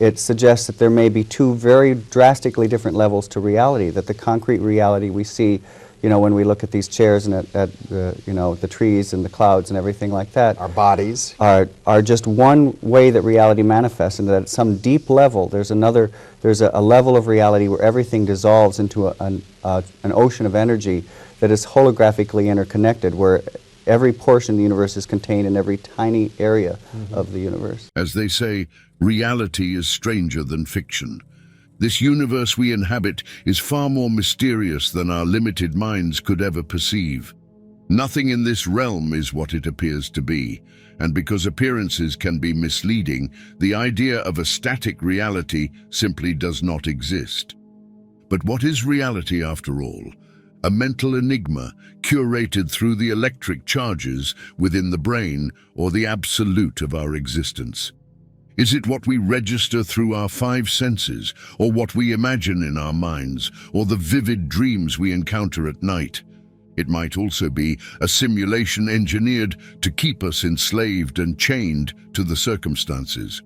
it suggests that there may be two very drastically different levels to reality, that the concrete reality we see, you know, when we look at these chairs and at the, you know, the trees and the clouds and everything like that. Our bodies. Are just one way that reality manifests, and that at some deep level there's a level of reality where everything dissolves into an ocean of energy that is holographically interconnected, where every portion of the universe is contained in every tiny area of the universe. As they say, reality is stranger than fiction. This universe we inhabit is far more mysterious than our limited minds could ever perceive. Nothing in this realm is what it appears to be, and because appearances can be misleading, the idea of a static reality simply does not exist. But what is reality after all? A mental enigma curated through the electric charges within the brain, or the absolute of our existence? Is it what we register through our five senses, or what we imagine in our minds, or the vivid dreams we encounter at night? It might also be a simulation engineered to keep us enslaved and chained to the circumstances.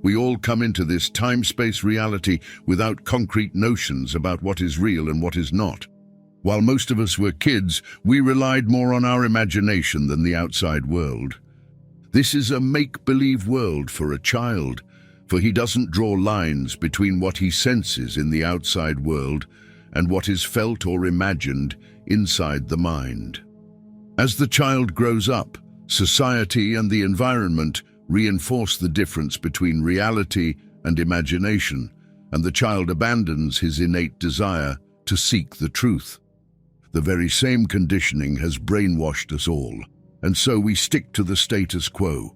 We all come into this time-space reality without concrete notions about what is real and what is not. While most of us were kids, we relied more on our imagination than the outside world. This is a make-believe world for a child, for he doesn't draw lines between what he senses in the outside world and what is felt or imagined inside the mind. As the child grows up, society and the environment reinforce the difference between reality and imagination, and the child abandons his innate desire to seek the truth. The very same conditioning has brainwashed us all, and so we stick to the status quo,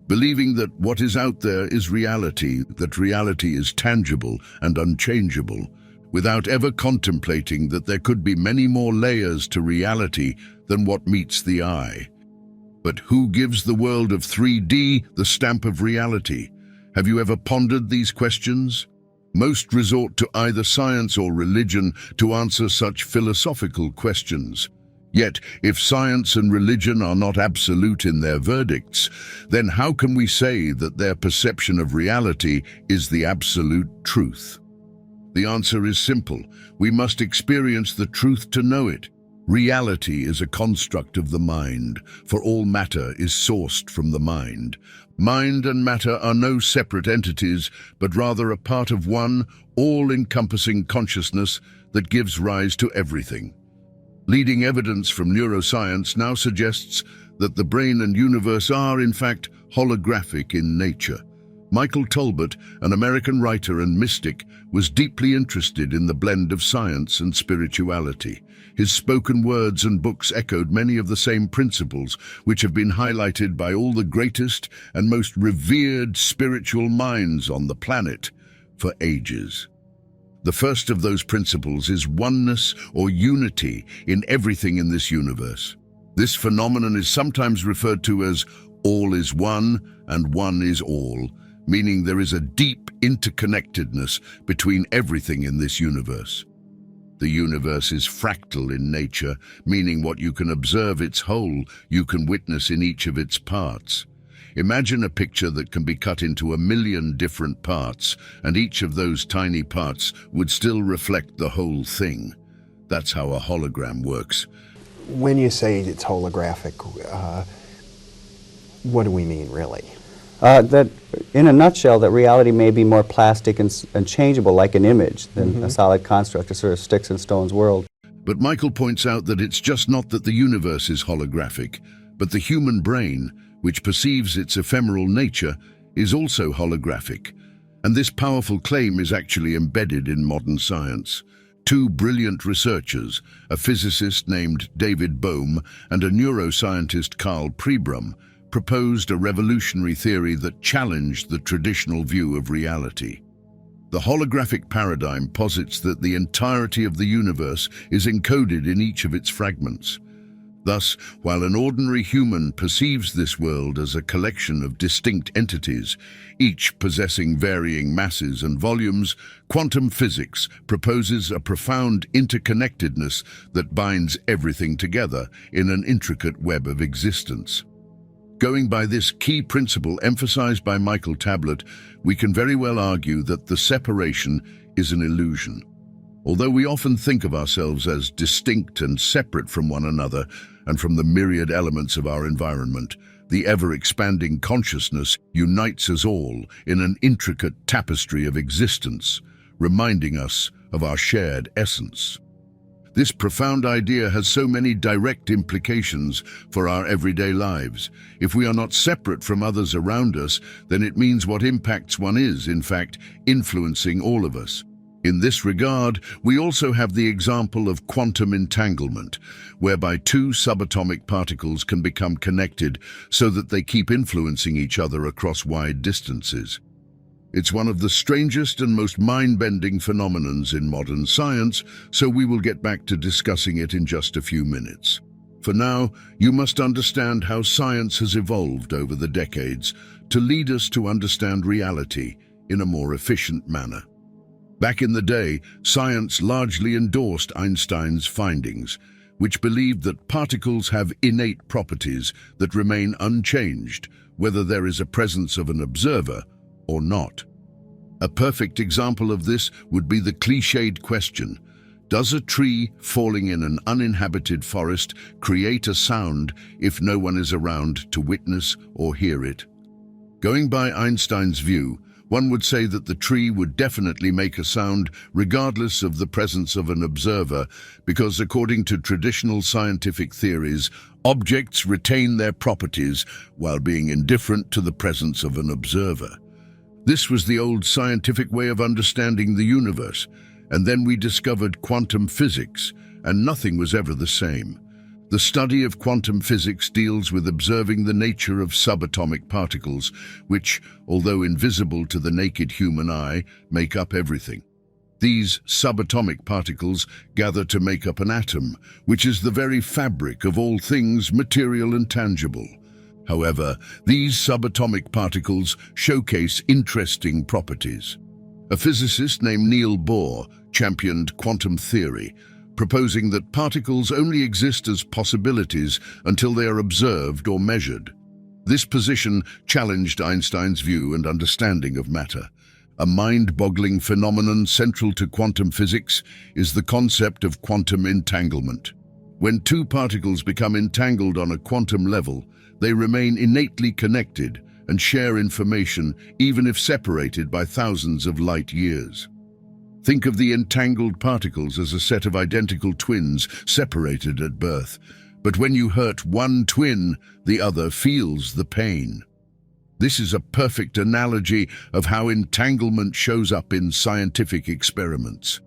believing that what is out there is reality, that reality is tangible and unchangeable, without ever contemplating that there could be many more layers to reality than what meets the eye. But who gives the world of 3D the stamp of reality? Have you ever pondered these questions? Most resort to either science or religion to answer such philosophical questions. Yet, if science and religion are not absolute in their verdicts, then how can we say that their perception of reality is the absolute truth? The answer is simple. We must experience the truth to know it. Reality is a construct of the mind, for all matter is sourced from the mind. Mind and matter are no separate entities, but rather a part of one, all-encompassing consciousness that gives rise to everything. Leading evidence from neuroscience now suggests that the brain and universe are, in fact, holographic in nature. Michael Talbot, an American writer and mystic, was deeply interested in the blend of science and spirituality. His spoken words and books echoed many of the same principles, which have been highlighted by all the greatest and most revered spiritual minds on the planet for ages. The first of those principles is oneness or unity in everything in this universe. This phenomenon is sometimes referred to as all is one and one is all, meaning there is a deep interconnectedness between everything in this universe. The universe is fractal in nature, meaning what you can observe its whole, you can witness in each of its parts. Imagine a picture that can be cut into 1,000,000 different parts, and each of those tiny parts would still reflect the whole thing. That's how a hologram works. When you say it's holographic, what do we mean really? That, in a nutshell, that reality may be more plastic and changeable, like an image, than a solid construct, a sort of sticks and stones world. But Michael points out that it's just not that the universe is holographic, but the human brain, which perceives its ephemeral nature, is also holographic. And this powerful claim is actually embedded in modern science. Two brilliant researchers, a physicist named David Bohm and a neuroscientist Karl Pribram, proposed a revolutionary theory that challenged the traditional view of reality. The holographic paradigm posits that the entirety of the universe is encoded in each of its fragments. Thus, while an ordinary human perceives this world as a collection of distinct entities, each possessing varying masses and volumes, quantum physics proposes a profound interconnectedness that binds everything together in an intricate web of existence. Going by this key principle emphasized by Michael Talbot, we can very well argue that the separation is an illusion. Although we often think of ourselves as distinct and separate from one another and from the myriad elements of our environment, the ever-expanding consciousness unites us all in an intricate tapestry of existence, reminding us of our shared essence. This profound idea has so many direct implications for our everyday lives. If we are not separate from others around us, then it means what impacts one is, in fact, influencing all of us. In this regard, we also have the example of quantum entanglement, whereby two subatomic particles can become connected so that they keep influencing each other across wide distances. It's one of the strangest and most mind-bending phenomenons in modern science, so we will get back to discussing it in just a few minutes. For now, you must understand how science has evolved over the decades to lead us to understand reality in a more efficient manner. Back in the day, science largely endorsed Einstein's findings, which believed that particles have innate properties that remain unchanged, whether there is a presence of an observer or not. A perfect example of this would be the cliched question, does a tree falling in an uninhabited forest create a sound if no one is around to witness or hear it? Going by Einstein's view, one would say that the tree would definitely make a sound regardless of the presence of an observer, because according to traditional scientific theories, objects retain their properties while being indifferent to the presence of an observer. This was the old scientific way of understanding the universe, and then we discovered quantum physics, and nothing was ever the same. The study of quantum physics deals with observing the nature of subatomic particles, which, although invisible to the naked human eye, make up everything. These subatomic particles gather to make up an atom, which is the very fabric of all things material and tangible. However, these subatomic particles showcase interesting properties. A physicist named Niels Bohr championed quantum theory, proposing that particles only exist as possibilities until they are observed or measured. This position challenged Einstein's view and understanding of matter. A mind-boggling phenomenon central to quantum physics is the concept of quantum entanglement. When two particles become entangled on a quantum level, they remain innately connected and share information even if separated by thousands of light years. Think of the entangled particles as a set of identical twins separated at birth, but when you hurt one twin, the other feels the pain. This is a perfect analogy of how entanglement shows up in scientific experiments.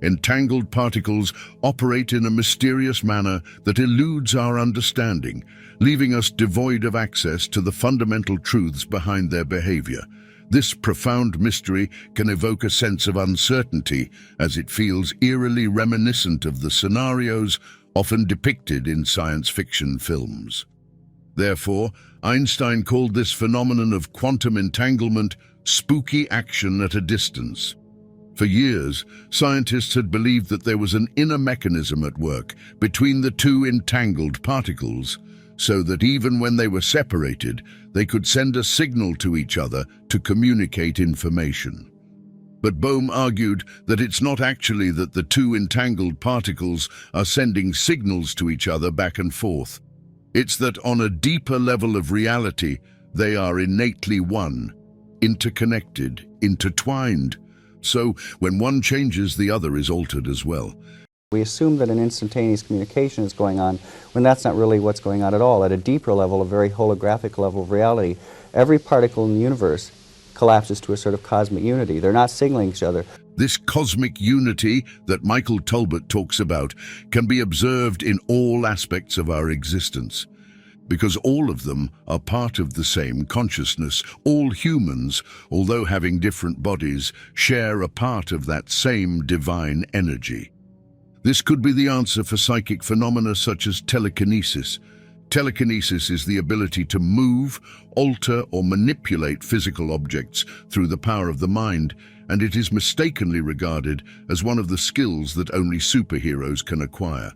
Entangled particles operate in a mysterious manner that eludes our understanding, leaving us devoid of access to the fundamental truths behind their behavior. This profound mystery can evoke a sense of uncertainty, as it feels eerily reminiscent of the scenarios often depicted in science fiction films. Therefore, Einstein called this phenomenon of quantum entanglement spooky action at a distance. For years, scientists had believed that there was an inner mechanism at work between the two entangled particles, so that even when they were separated, they could send a signal to each other to communicate information. But Bohm argued that it's not actually that the two entangled particles are sending signals to each other back and forth. It's that on a deeper level of reality, they are innately one, interconnected, intertwined. So when one changes, the other is altered as well. We assume that an instantaneous communication is going on when that's not really what's going on at all. At a deeper level, a very holographic level of reality, every particle in the universe collapses to a sort of cosmic unity. They're not signaling each other. This cosmic unity that Michael Talbot talks about can be observed in all aspects of our existence, because all of them are part of the same consciousness. All humans, although having different bodies, share a part of that same divine energy. This could be the answer for psychic phenomena such as telekinesis. Telekinesis is the ability to move, alter, or manipulate physical objects through the power of the mind, and it is mistakenly regarded as one of the skills that only superheroes can acquire.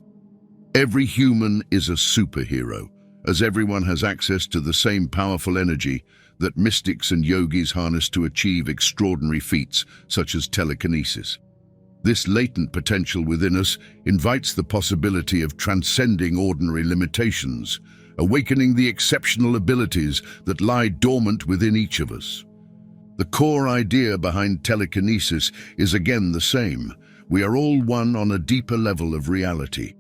Every human is a superhero, as everyone has access to the same powerful energy that mystics and yogis harness to achieve extraordinary feats such as telekinesis. This latent potential within us invites the possibility of transcending ordinary limitations, awakening the exceptional abilities that lie dormant within each of us. The core idea behind telekinesis is again the same. We are all one on a deeper level of reality.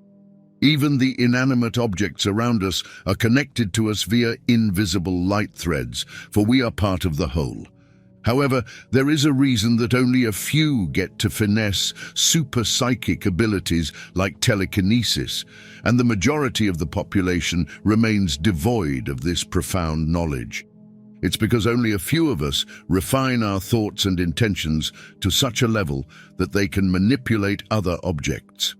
Even the inanimate objects around us are connected to us via invisible light threads, for we are part of the whole. However, there is a reason that only a few get to finesse super-psychic abilities like telekinesis, and the majority of the population remains devoid of this profound knowledge. It's because only a few of us refine our thoughts and intentions to such a level that they can manipulate other objects.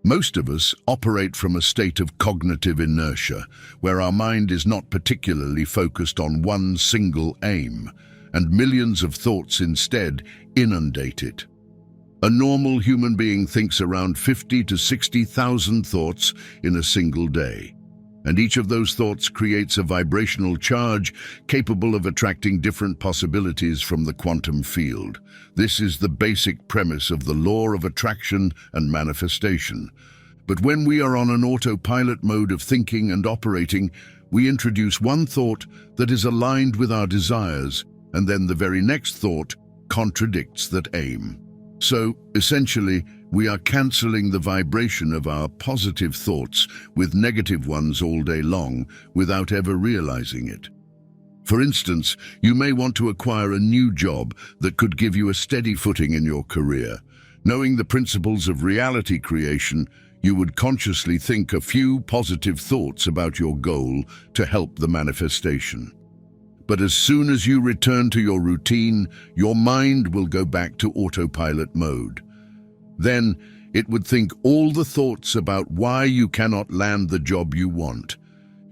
Most of us operate from a state of cognitive inertia, where our mind is not particularly focused on one single aim, and millions of thoughts instead inundate it. A normal human being thinks around 50 to 60,000 thoughts in a single day, and each of those thoughts creates a vibrational charge capable of attracting different possibilities from the quantum field. This is the basic premise of the law of attraction and manifestation. But when we are on an autopilot mode of thinking and operating, we introduce one thought that is aligned with our desires, and then the very next thought contradicts that aim. So, essentially, we are cancelling the vibration of our positive thoughts with negative ones all day long without ever realizing it. For instance, you may want to acquire a new job that could give you a steady footing in your career. Knowing the principles of reality creation, you would consciously think a few positive thoughts about your goal to help the manifestation. But as soon as you return to your routine, your mind will go back to autopilot mode. Then it would think all the thoughts about why you cannot land the job you want.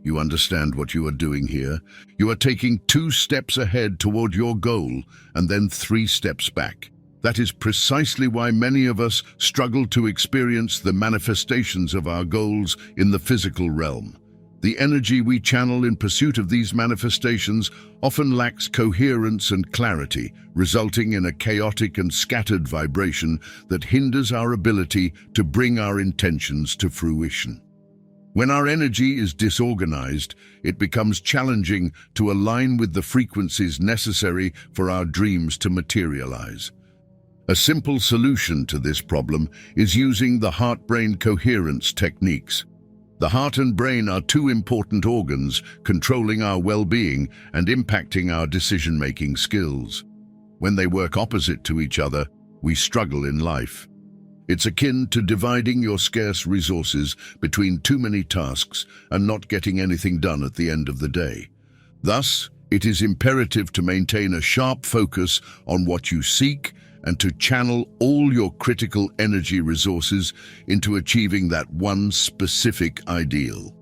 You understand what you are doing here? You are taking 2 steps ahead toward your goal and then 3 steps back. That is precisely why many of us struggle to experience the manifestations of our goals in the physical realm. The energy we channel in pursuit of these manifestations often lacks coherence and clarity, resulting in a chaotic and scattered vibration that hinders our ability to bring our intentions to fruition. When our energy is disorganized, it becomes challenging to align with the frequencies necessary for our dreams to materialize. A simple solution to this problem is using the heart-brain coherence techniques. The heart and brain are 2 important organs controlling our well-being and impacting our decision-making skills. When they work opposite to each other, we struggle in life. It's akin to dividing your scarce resources between too many tasks and not getting anything done at the end of the day. Thus, it is imperative to maintain a sharp focus on what you seek and to channel all your critical energy resources into achieving that one specific ideal.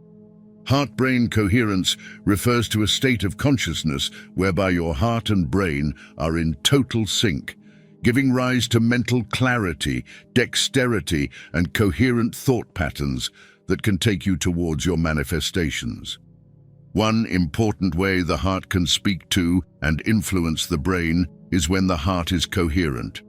Heart-brain coherence refers to a state of consciousness whereby your heart and brain are in total sync, giving rise to mental clarity, dexterity, and coherent thought patterns that can take you towards your manifestations. One important way the heart can speak to and influence the brain is when the heart is coherent,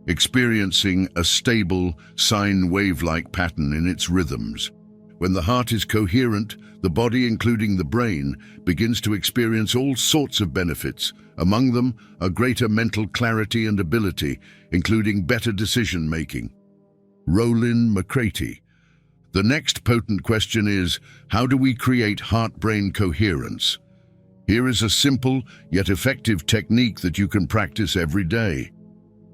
experiencing a stable, sine wave-like pattern in its rhythms. When the heart is coherent, the body, including the brain, begins to experience all sorts of benefits. Among them are greater mental clarity and ability, including better decision-making. Roland McCratey. The next potent question is, how do we create heart-brain coherence? Here is a simple yet effective technique that you can practice every day.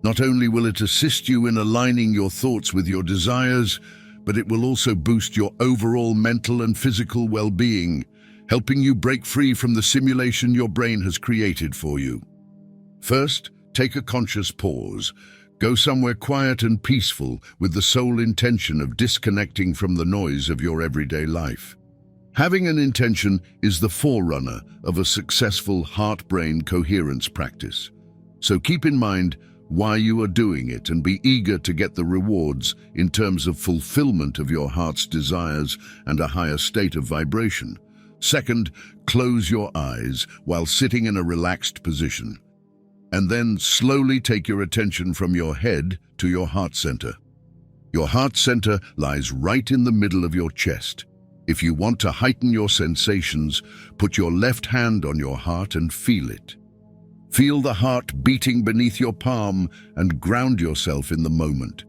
Not only will it assist you in aligning your thoughts with your desires, but it will also boost your overall mental and physical well-being, helping you break free from the simulation your brain has created for you. First, take a conscious pause. Go somewhere quiet and peaceful with the sole intention of disconnecting from the noise of your everyday life. Having an intention is the forerunner of a successful heart-brain coherence practice. So keep in mind why you are doing it and be eager to get the rewards in terms of fulfillment of your heart's desires and a higher state of vibration. Second, close your eyes while sitting in a relaxed position. And then slowly take your attention from your head to your heart center. Your heart center lies right in the middle of your chest. If you want to heighten your sensations, put your left hand on your heart and feel it. Feel the heart beating beneath your palm and ground yourself in the moment.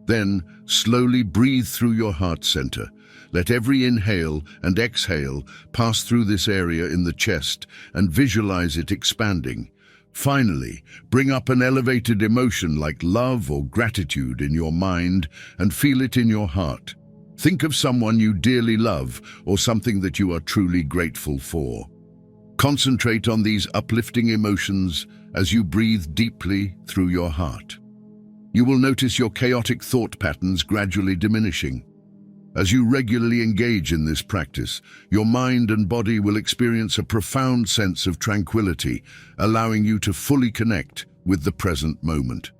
Then, slowly breathe through your heart center. Let every inhale and exhale pass through this area in the chest and visualize it expanding. Finally, bring up an elevated emotion like love or gratitude in your mind and feel it in your heart. Think of someone you dearly love or something that you are truly grateful for. Concentrate on these uplifting emotions as you breathe deeply through your heart. You will notice your chaotic thought patterns gradually diminishing. As you regularly engage in this practice, your mind and body will experience a profound sense of tranquility, allowing you to fully connect with the present moment.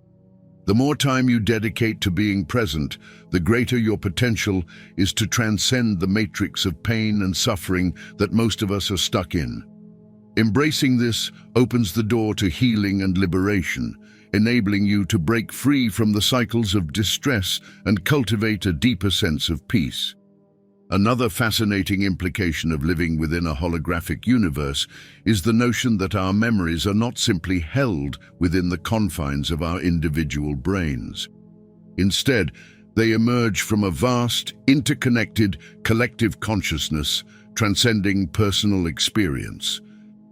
The more time you dedicate to being present, the greater your potential is to transcend the matrix of pain and suffering that most of us are stuck in. Embracing this opens the door to healing and liberation, enabling you to break free from the cycles of distress and cultivate a deeper sense of peace. Another fascinating implication of living within a holographic universe is the notion that our memories are not simply held within the confines of our individual brains. Instead, they emerge from a vast, interconnected, collective consciousness transcending personal experience.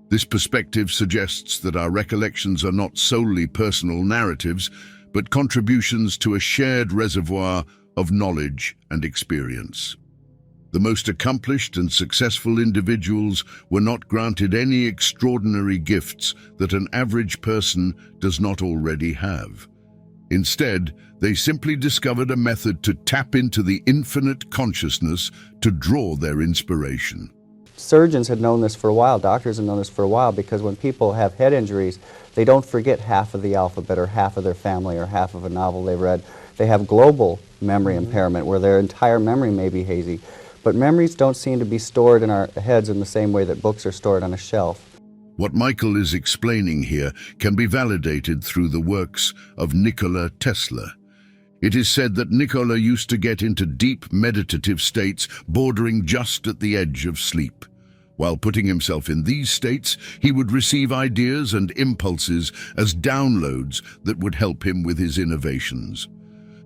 This perspective suggests that our recollections are not solely personal narratives, but contributions to a shared reservoir of knowledge and experience. The most accomplished and successful individuals were not granted any extraordinary gifts that an average person does not already have. Instead, they simply discovered a method to tap into the infinite consciousness to draw their inspiration. Surgeons had known this for a while, doctors had known this for a while, because when people have head injuries, they don't forget half of the alphabet or half of their family or half of a novel they read. They have global memory impairment where their entire memory may be hazy. But memories don't seem to be stored in our heads in the same way that books are stored on a shelf. What Michael is explaining here can be validated through the works of Nikola Tesla. It is said that Nikola used to get into deep meditative states bordering just at the edge of sleep. While putting himself in these states, he would receive ideas and impulses as downloads that would help him with his innovations.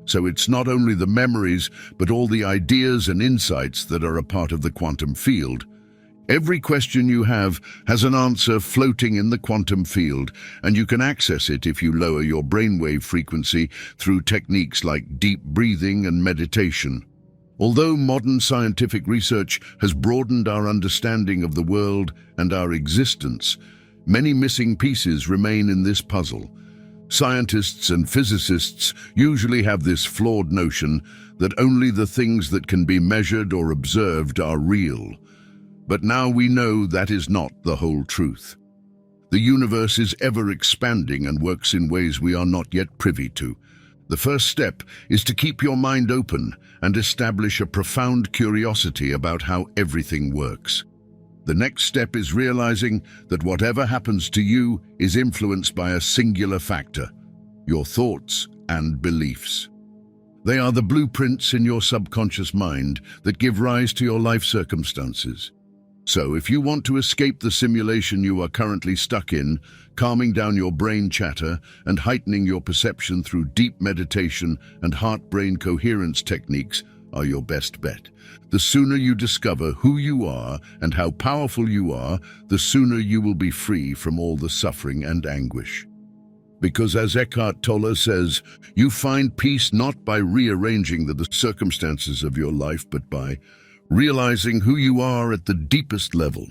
So it's not only the memories, but all the ideas and insights that are a part of the quantum field. Every question you have has an answer floating in the quantum field, and you can access it if you lower your brainwave frequency through techniques like deep breathing and meditation. Although modern scientific research has broadened our understanding of the world and our existence, many missing pieces remain in this puzzle. Scientists and physicists usually have this flawed notion that only the things that can be measured or observed are real. But now we know that is not the whole truth. The universe is ever expanding and works in ways we are not yet privy to. The first step is to keep your mind open and establish a profound curiosity about how everything works. The next step is realizing that whatever happens to you is influenced by a singular factor: your thoughts and beliefs. They are the blueprints in your subconscious mind that give rise to your life circumstances. So if you want to escape the simulation you are currently stuck in, calming down your brain chatter and heightening your perception through deep meditation and heart-brain coherence techniques are your best bet. The sooner you discover who you are and how powerful you are, the sooner you will be free from all the suffering and anguish. Because as Eckhart Tolle says, you find peace not by rearranging the circumstances of your life, but by realizing who you are at the deepest level.